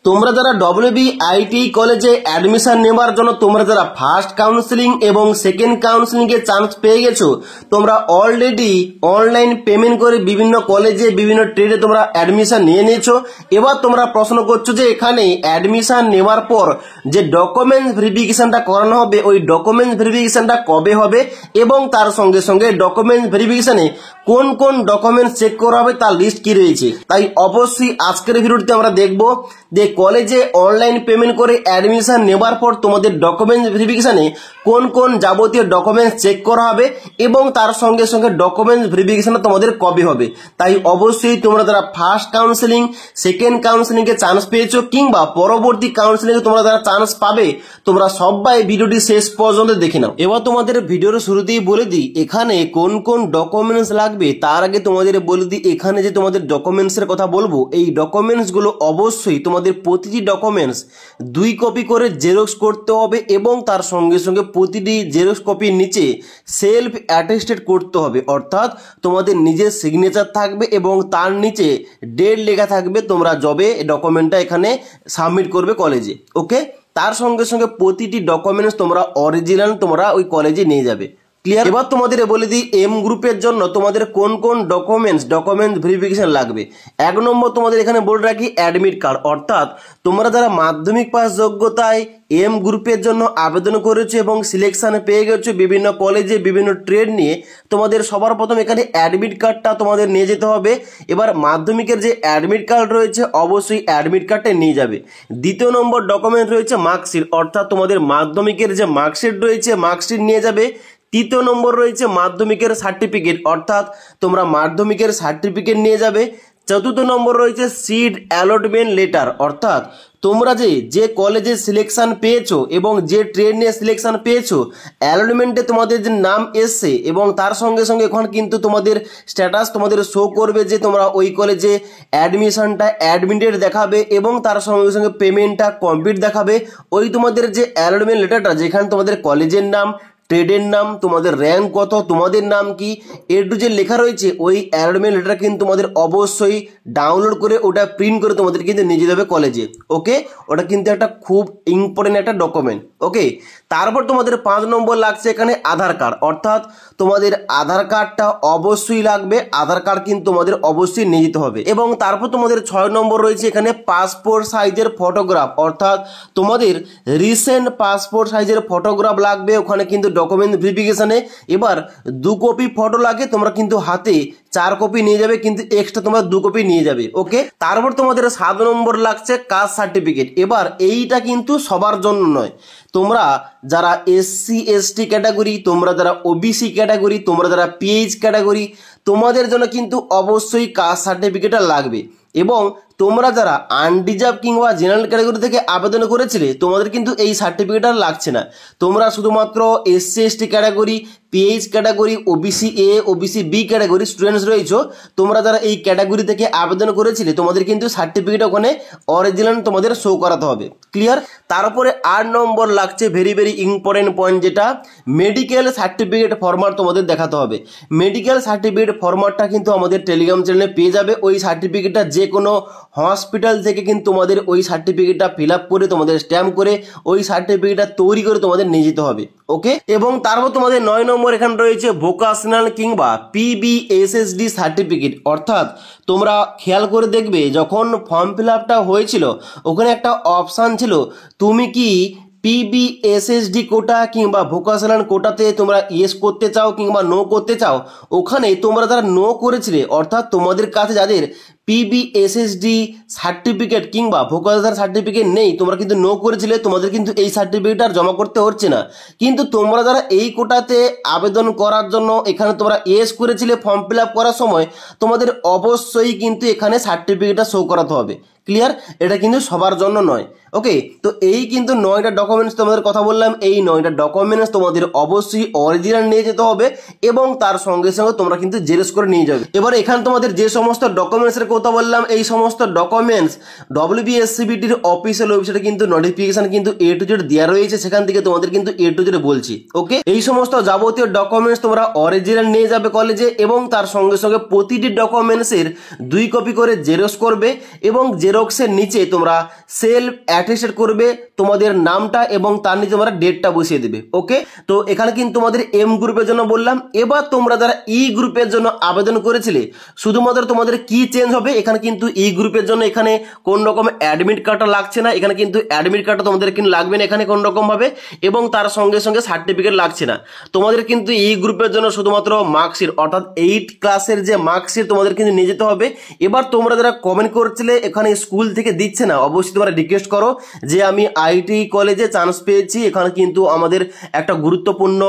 তোমরা যারা ডব্লিউবিআইটি কলেজে অ্যাডমিশন নেবার জন্য তোমরা যারা ফার্স্ট কাউন্সিলিং এবং সেকেন্ড কাউন্সিলিং এর চান্স পেয়ে গেছো, তোমরা অলরেডি অনলাইন পেমেন্ট করে বিভিন্ন কলেজে বিভিন্ন ট্রেডে তোমরা অ্যাডমিশন নিয়ে নিয়েছো। এবার তোমরা প্রশ্ন করছো যে এখানে অ্যাডমিশন নেওয়ার পর যে ডকুমেন্টস ভেরিফিকেশনটা করানো হবে, ওই ডকুমেন্টস ভেরিফিকেশনটা কবে হবে এবং তার সঙ্গে সঙ্গে ডকুমেন্টস ভেরিফিকেশনে কোন কোন ডকুমেন্টস চেক করা হবে তার লিস্ট কি রয়েছে। তাই অবশ্যই আজকের ভিডিওতে আমরা দেখব যে কলেজে অনলাইন পেমেন্ট করে অ্যাডমিশন নেবার পর তোমাদের ডকুমেন্টস ভেরিফিকেশনে কোন কোন যাবতীয় ডকুমেন্টস চেক করা হবে এবং তার সঙ্গে সঙ্গে ডকুমেন্টস ভেরিফিকেশন তোমাদের কবে হবে। তাই অবশ্যই তোমরা যারা ফার্স্ট কাউন্সিলিং সেকেন্ড কাউন্সিলিং এ চান্স পেয়েছো কিংবা পরবর্তী কাউন্সিলিং এ তোমরা যারা চান্স পাবে, তোমরা সবাই ভিডিওটি শেষ পর্যন্ত দেখে নাও। এবার তোমাদের ভিডিওর শুরুতেই বলে দিই এখানে কোন কোন ডকুমেন্টস লাগবে। তার আগে তোমাদের বলে দিই এখানে যে তোমাদের ডকুমেন্টস এর কথা বলবো, এই ডকুমেন্টস গুলো অবশ্যই তোমাদের প্রতিটি ডকুমেন্টস 2 কপি করে জেরক্স করতে হবে এবং তার সঙ্গে সঙ্গে প্রতিটি জেরক্স কপির নিচে সেলফ অ্যাটেস্টেড করতে হবে, অর্থাৎ তোমাদের নিজের সিগনেচার থাকবে এবং তার নিচে ডেট লেখা থাকবে তোমরা যবে ডকুমেন্টটা এখানে সাবমিট করবে কলেজে। ওকে, তার সঙ্গে সঙ্গে প্রতিটি ডকুমেন্টস তোমরা অরিজিনাল তোমরা ওই কলেজে নিয়ে যাবে। ক্লিয়ার? এবার তোমাদের বলে দিই এম গ্রুপের জন্য তোমাদের কোন কোন ডকুমেন্টস ভেরিফিকেশন লাগবে। 1 নম্বর তোমাদের এখানে বলে রাখি অ্যাডমিট কার্ড, অর্থাৎ তোমরা যারা মাধ্যমিক পাস যোগ্যতায় এম গ্রুপের জন্য আবেদন করেছো এবং সিলেকশন পেয়ে গেছো বিভিন্ন কলেজে বিভিন্ন ট্রেড নিয়ে, তোমাদের সবার প্রথম এখানে অ্যাডমিট কার্ডটা তোমাদের নিয়ে যেতে হবে। এবার মাধ্যমিকের যে অ্যাডমিট কার্ড রয়েছে অবশ্যই অ্যাডমিট কার্ডটা নিয়ে যাবে। 2 নম্বর ডকুমেন্ট রয়েছে মার্কশিট, অর্থাৎ তোমাদের মাধ্যমিকের যে মার্কশিট রয়েছে মার্কশিট নিয়ে যাবে। 3 নম্বর রয়েছে মাধ্যমিকের সার্টিফিকেট, অর্থাৎ তোমরা মাধ্যমিকের সার্টিফিকেট নিয়ে যাবে। 4 নম্বর রয়েছে সিট অ্যালটমেন্ট লেটার, অর্থাৎ তোমরা যে কলেজে সিলেকশন পেয়েছো এবং যে ট্রেড নিয়ে সিলেকশন পেয়েছো অ্যালটমেন্টে তোমাদের যে নাম এসছে এবং তার সঙ্গে সঙ্গে এখন কিন্তু তোমাদের স্ট্যাটাস তোমাদের শো করবে যে তোমরা ওই কলেজে অ্যাডমিশনটা অ্যাডমিটেড দেখাবে এবং তার সঙ্গে সঙ্গে পেমেন্টটা কমপ্লিট দেখাবে। ওই তোমাদের যে অ্যালটমেন্ট লেটারটা যেখানে তোমাদের কলেজের নাম, ট্রেডের নাম, তোমাদের র্যাঙ্ক কত, তোমাদের নাম কি, টু যে লেখা রয়েছে ওই অ্যালটমেন্ট লেটার কিন্তু তোমাদের অবশ্যই ডাউনলোড করে ওটা প্রিন্ট করে তোমাদের কিন্তু নিয়ে যেতে হবে কলেজে। ওকে, ওটা কিন্তু একটা খুব ইম্পর্টেন্ট একটা ডকুমেন্ট। ওকে, তারপর তোমাদের 5 নম্বর লাগছে এখানে আধার কার্ড, অর্থাৎ তোমাদের আধার কার্ডটা অবশ্যই লাগবে। আধার কার্ড কিন্তু তোমাদের অবশ্যই নিয়ে যেতে হবে। এবং তারপর তোমাদের 6 নম্বর রয়েছে এখানে পাসপোর্ট সাইজের ফটোগ্রাফ, অর্থাৎ তোমাদের রিসেন্ট পাসপোর্ট সাইজের ফটোগ্রাফ লাগবে ওখানে কিন্তু ডকুমেন্ট ভেরিফিকেশনে। এবার 2 কপি ফটো লাগে, তোমরা কিন্তু হাতে 4 কপি নিয়ে যাবে, কিন্তু এক্সট্রা তোমরা 2 কপি নিয়ে যাবে। ওকে, তারপর তোমাদের 7 নম্বর লাগছে কাস্ট সার্টিফিকেট। এবার এইটা কিন্তু সবার জন্য নয়, তোমরা যারা SC ST ক্যাটাগরি, তোমরা যারা OBC ক্যাটাগরি, তোমরা যারা PH ক্যাটাগরি, তোমাদের জন্য কিন্তু অবশ্যই কাস্ট সার্টিফিকেটটা লাগবে। এবং তোমরা যারা আনডিজার্ভ কিংবা জেনারেল ক্যাটাগরি থেকে আবেদন করেছিলে তোমাদের কিন্তু এই সার্টিফিকেট আর লাগছে না। তোমরা শুধুমাত্র SC ST category, PH category, OBC A OBC B category students রয়েছে, তোমরা যারা এই ক্যাটাগরি থেকে আবেদন করেছিলে তোমাদের কিন্তু সার্টিফিকেট ওখানে অরিজিনাল তোমাদের শো করাতে হবে। ক্লিয়ার? তারপরে 8 নম্বর লাগছে ভেরি ভেরি ইম্পর্টেন্ট পয়েন্ট, যেটা মেডিকেল সার্টিফিকেট ফরম্যাট তোমাদের দেখাতে হবে। মেডিকেল সার্টিফিকেট ফরম্যাটটা কিন্তু আমাদের টেলিগ্রাম চ্যানেলে পেয়ে যাবে। ওই সার্টিফিকেটটা যে কোনো হসপিটাল থেকে কিন্তু তোমাদের ওই সার্টিফিকেটটা ফিল আপ করে তোমাদের স্ট্যাম্প করে ওই সার্টিফিকেটটা তৈরি করে তোমাদের নিয়ে যেতে হবে। ওকে, এবং তারপর তোমাদের 9 নম্বর এখানে রয়েছে ভোকাশনাল কিংবা PBSSD সার্টিফিকেট, অর্থাৎ তোমরা খেয়াল করে দেখবে যখন ফর্ম ফিল আপটা হয়েছিল ওখানে একটা অপশান ছিল তুমি কি PBSSD কোটা কিংবা ভোকাশনাল কোটাতে তোমরা ইয়েস করতে চাও কিংবা নো করতে চাও। ওখানে তোমরা যারা নো করেছিলে, অর্থাৎ তোমাদের কাছে যাদের PBSSD সার্টিফিকেট কিংবা ভোকাশনাল সার্টিফিকেট নেই, তোমরা কিন্তু নো করেছিলে, তোমাদের কিন্তু এই সার্টিফিকেট আর জমা করতে হচ্ছে না। কিন্তু তোমরা যারা এই কোটাতে আবেদন করার জন্য এখানে তোমরা ইয়েস করেছিলে ফর্ম ফিল আপ করার সময়, তোমাদের অবশ্যই কিন্তু এখানে সার্টিফিকেটটা শো করাতে হবে। ক্লিয়ার? এটা কিন্তু সবার জন্য নয়। ওকে, তো এই কিন্তু 9টা ডকুমেন্টস তোমাদের কথা বললাম, এই 9টা ডকুমেন্টস তোমাদের অবশ্যই অরিজিনাল নিয়ে যেতে হবে এবং তার সঙ্গে সঙ্গে তোমরা কিন্তু জেরক্স করে নিয়ে যাবে। এবার এখানে তোমাদের যে সমস্ত ডকুমেন্টসের কথা বললাম এই সমস্ত ডকুমেন্টস WBSCBTর অফিসিয়াল ওয়েবসাইটে কিন্তু নোটিফিকেশন কিন্তু A to Z দেওয়া রয়েছে, সেখান থেকে তোমাদের কিন্তু A to Z বলছি। ওকে, এই সমস্ত যাবতীয় ডকুমেন্টস তোমরা অরিজিনাল নিয়ে যাবে কলেজে এবং তার সঙ্গে সঙ্গে প্রতিটি ডকুমেন্টসের 2 কপি করে জেরক্স করবে এবং জেরক্সের নিচে তোমরা সেলফ অ্যাটেস্টেড করবে তোমাদের নামটা এবং তার নিচে তোমরা ডেটটা বসিয়ে দেবে। ওকে, তো এখানে কিন্তু তোমাদের এম গ্রুপের জন্য বললাম। এবার তোমরা যারা ই গ্রুপের জন্য আবেদন করেছিলে শুধুমাত্র তোমাদের কি চেঞ্জ হবে, এখানে কিন্তু ই গ্রুপের জন্য এখানে কোন রকম অ্যাডমিট কার্ডটা লাগছে না, এখানে কিন্তু অ্যাডমিট কার্ডটা তোমাদের কিন্তু লাগবে না এখানে কোন রকম ভাবে, এবং তার সঙ্গে সঙ্গে সার্টিফিকেট লাগছে না। তোমাদের কিন্তু ই গ্রুপের জন্য শুধুমাত্র মার্কশিট অর্থাৎ 8 ক্লাসের যে মার্কশিট তোমাদের কিন্তু নিয়ে যেতে হবে। এবার তোমরা যারা কমেন্ট করছিলে এখানে স্কুল থেকে দিচ্ছে না, অবশ্যই তোমরা রিকোয়েস্ট করো যে আমি আইটি কলেজে চান্স পেয়েছি, এখানে কিন্তু আমাদের একটা গুরুত্বপূর্ণ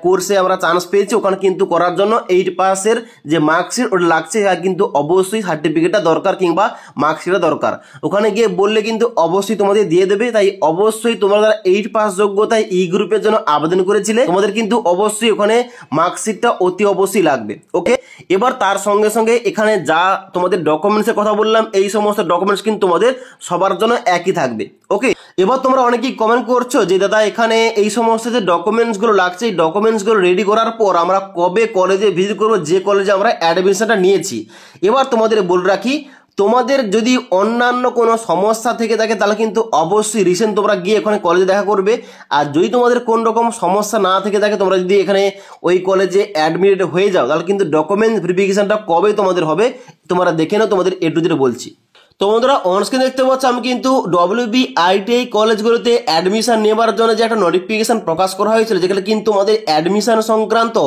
কোর্সে আমরা চান্স পেয়েছি, ওখানে কিন্তু করার জন্য 8 পাসের যে মার্কশিট ওটা লাগছে, কিন্তু অবশ্যই সার্টিফিকেটটা দরকার কিংবা মার্কশিটটা দরকার। ওখানে গিয়ে বললে কিন্তু অবশ্যই তোমাদের দিয়ে দেবে। তাই অবশ্যই তোমরা যারা 8 পাস যোগ্যতায় ই গ্রুপের জন্য আবেদন করেছিলে তোমাদের কিন্তু অবশ্যই ওখানে মার্কশিটটা অতি অবশ্যই লাগবে। ওকে, এবার তার সঙ্গে সঙ্গে এখানে যা তোমাদের ডকুমেন্টসের কথা বললাম এই সমস্ত ডকুমেন্টস কিন্তু তোমাদের সবার জন্য একই থাকবে। ওকে, এবার তোমরা অনেকেই কমেন্ট করছো যে দাদা এখানে এই সমস্ত যে ডকুমেন্টসগুলো লাগছে এই ডকুমেন্টসগুলো রেডি করার পর আমরা কবে কলেজে ভিজিট করবো, যে কলেজে আমরা অ্যাডমিশনটা নিয়েছি। এবার তোমাদের বলে রাখি, তোমাদের যদি অন্যান্য কোনো সমস্যা থেকে থাকে তাহলে কিন্তু অবশ্যই রিসেন্ট তোমরা গিয়ে এখানে কলেজে দেখা করবে। আর যদি তোমাদের কোন রকম সমস্যা না থেকে থাকে, তোমরা যদি এখানে ওই কলেজে অ্যাডমিট হয়ে যাও তাহলে কিন্তু ডকুমেন্ট ভেরিফিকেশনটা কবে তোমাদের হবে তোমরা দেখে নাও, তোমাদের এ টু জেড বলছি। তো বন্ধুরা অনস্ক্রিন দেখতে পাচ্ছ আমি কিন্তু WB/ITI কলেজগুলোতে অ্যাডমিশন নেবার জন্য যে একটা নোটিফিকেশন প্রকাশ করা হয়েছিল, যেখানে কিন্তু আমাদের অ্যাডমিশন সংক্রান্ত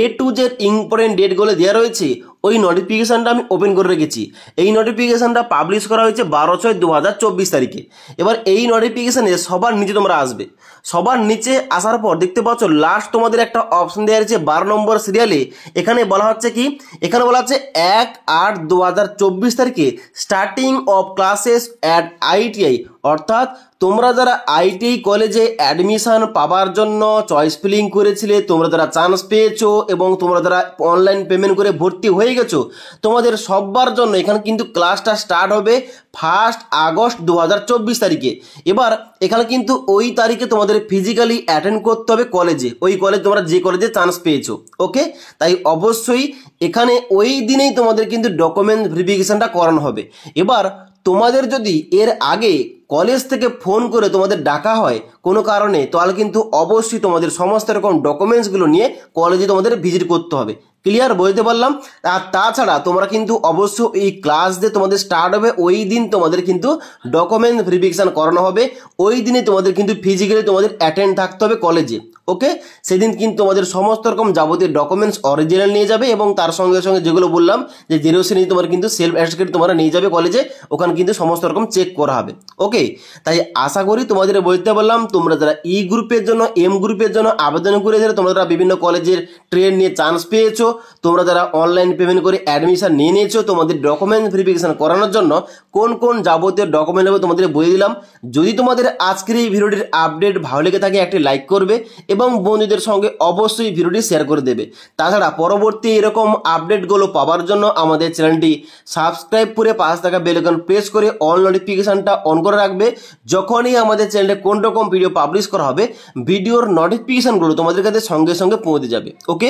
এ টু জেড ইম্পর্টেন্ট ডেটগুলো দেওয়া রয়েছে, ওই নোটিফিকেশনটা আমি ওপেন করে রেখেছি। এই নোটিফিকেশনটা পাবলিশ করা হয়েছে 12/6/2024 তারিখে। এবার এই নোটিফিকেশনে সবার নিচে তোমরা আসবে, সবার নিচে আসার পর দেখতে পাচ্ছ লাস্ট তোমাদের একটা অপশন দেওয়া রয়েছে 12 নম্বর সিরিয়ালে। এখানে বলা হচ্ছে কি, এখানে বলা হচ্ছে 1/8/2024 তারিখে starting of classes at ITI, অর্থাৎ তোমরা যারা ITI কলেজে অ্যাডমিশন পাবার জন্য চয়েস ফিলিং করেছিলে, তোমরা যারা চান্স পেয়েছো এবং তোমরা যারা অনলাইন পেমেন্ট করে ভর্তি হয়ে গেছো, তোমাদের সবার জন্য এখানে কিন্তু ক্লাসটা স্টার্ট হবে 1 আগস্ট 2024 তারিখে। এবার এখানে কিন্তু ওই তারিখে তোমাদের ফিজিক্যালি অ্যাটেন্ড করতে হবে কলেজে, ওই কলেজ তোমরা যে কলেজে চান্স পেয়েছো। ওকে, তাই অবশ্যই এখানে ওই দিনেই তোমাদের কিন্তু ডকুমেন্ট ভেরিফিকেশনটা করানো হবে। এবার তোমাদের যদি এর আগে কলেজ থেকে ফোন করে তোমাদের ডাকা হয় কোনো কারণে, তাহলে কিন্তু অবশ্যই তোমাদের সমস্ত রকম ডকুমেন্টসগুলো নিয়ে কলেজে তোমাদের ভিজিট করতে হবে। ক্লিয়ার বলতে পারলাম? আর তাছাড়া তোমরা কিন্তু অবশ্যই এই ক্লাস যে তোমাদের স্টার্ট হবে ওই দিন তোমাদের কিন্তু ডকুমেন্ট ভেরিফিকেশন করানো হবে, ওই দিনে তোমাদের কিন্তু ফিজিক্যালি তোমাদের অ্যাটেন্ড থাকতে হবে কলেজে। ওকে, সেদিন কিন্তু তোমাদের সমস্ত রকম যাবতীয় ডকুমেন্টস অরিজিনাল নিয়ে যাবে এবং তার সঙ্গে সঙ্গে যেগুলো বললাম যে জেরক্স নিয়ে তোমার কিন্তু সেলফ অ্যাটেস্টেড তোমরা নিয়ে যাবে কলেজে, ওখানে কিন্তু সমস্ত রকম চেক করা হবে। ওকে, তাই আশা করি তোমাদের বলতে পারলাম তোমরা যারা ই গ্রুপের জন্য এম গ্রুপের জন্য আবেদন করেছিলে, তোমরা যারা বিভিন্ন কলেজের ট্রেন নিয়ে চান্স পেয়েছো, তোমরা যারা অনলাইন পেমেন্ট করে অ্যাডমিশন নিয়ে নিয়েছো, তোমাদের ডকুমেন্ট ভেরিফিকেশন করানোর জন্য কোন কোন যাবতীয় ডকুমেন্ট হবে তোমাদের বলে দিলাম। যদি তোমাদের আজকের এই ভিডিওটির আপডেট ভালো লেগে থাকে একটি লাইক করবে এবং বন্ধুদের সঙ্গে অবশ্যই ভিডিওটি শেয়ার করে দেবে। তাছাড়া পরবর্তী এরকম আপডেটগুলো পাওয়ার জন্য আমাদের চ্যানেলটি সাবস্ক্রাইব করে পাশে থাকা বেল আইকন প্রেস করে অল নোটিফিকেশনটা অন করে রাখবে। যখনই আমাদের চ্যানেলে কোন রকম ভিডিও পাবলিশ করা হবে ভিডিওর নোটিফিকেশনগুলো তোমাদের কাছে সঙ্গে সঙ্গে পৌঁছে যাবে। ওকে।